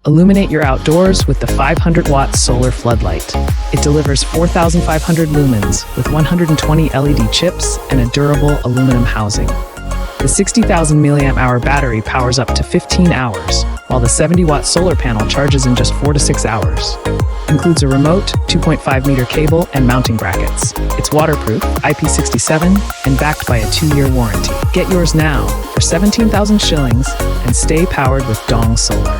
Illuminate your outdoors with the 500-watt solar floodlight. It delivers 4,500 lumens with 120 LED chips and a durable aluminum housing. The 60,000 mAh battery powers up to 15 hours, while the 70-watt solar panel charges in just 4 to 6 hours. Includes a remote, 2.5-meter cable, and mounting brackets. It's waterproof, IP67, and backed by a 2-year warranty. Get yours now for 17,000 shillings and stay powered with Dong Solar.